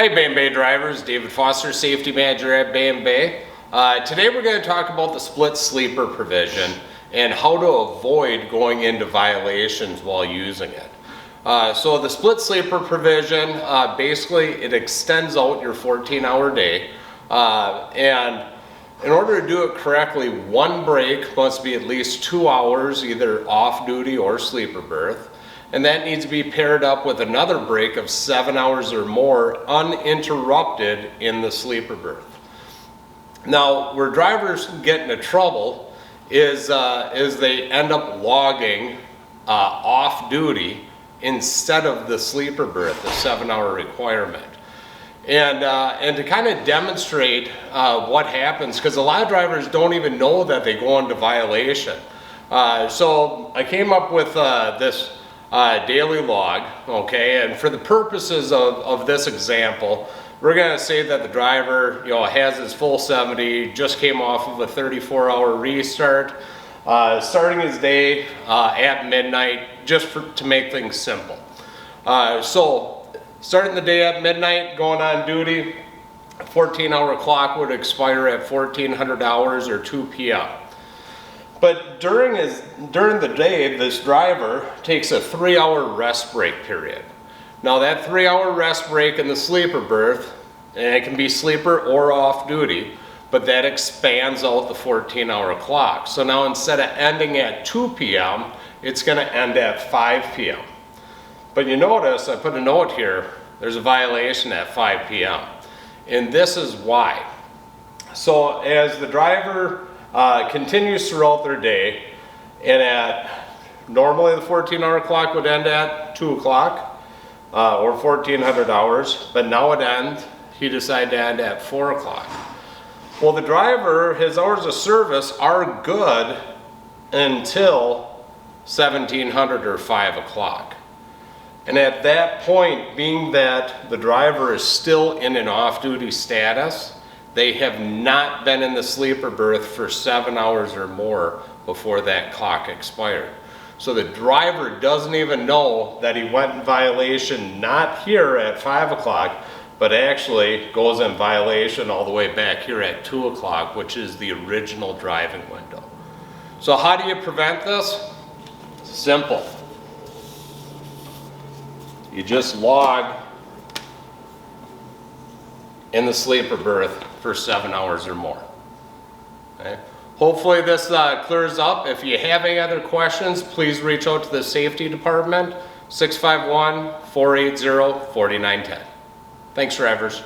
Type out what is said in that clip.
Hi Bay Bay drivers, David Foster, Safety Manager at Bay Bay. Today we're going to talk about the split sleeper provision and how to avoid going into violations while using it. So the split sleeper provision, basically it extends out your 14-hour day, and in order to do it correctly, one break must be at least 2 hours either off duty or sleeper berth. And that needs to be paired up with another break of 7 hours or more uninterrupted in the sleeper berth. Now, where drivers get into trouble is they end up logging off duty instead of the sleeper berth, the 7-hour requirement. And to kind of demonstrate what happens, because a lot of drivers don't even know that they go into violation. So I came up with this daily log, okay, and for the purposes of this example, we're going to say that the driver, has his full 70, just came off of a 34-hour restart, starting his day at midnight, just to make things simple. So starting the day at midnight, going on duty, 14-hour clock would expire at 1400 hours or 2 p.m. But during the day, this driver takes a 3-hour rest break period. Now that 3-hour rest break in the sleeper berth, and it can be sleeper or off duty, but that expands out the 14-hour clock. So now instead of ending at 2 p.m., it's going to end at 5 p.m. But you notice, I put a note here, there's a violation at 5 p.m. And this is why. So as the driver continues throughout their day, and normally the 14-hour clock would end at 2 o'clock or 1400 hours, but now he decided to end at 4 o'clock. Well, the driver, his hours of service are good until 1700 or 5 o'clock. And at that point, being that the driver is still in an off-duty status, they have not been in the sleeper berth for 7 hours or more before that clock expired. So the driver doesn't even know that he went in violation not here at 5 o'clock, but actually goes in violation all the way back here at 2 o'clock, which is the original driving window. So how do you prevent this? Simple. You just log in the sleeper berth for 7 hours or more. Okay. Hopefully this clears up. If you have any other questions, please reach out to the safety department, 651-480-4910. Thanks, drivers.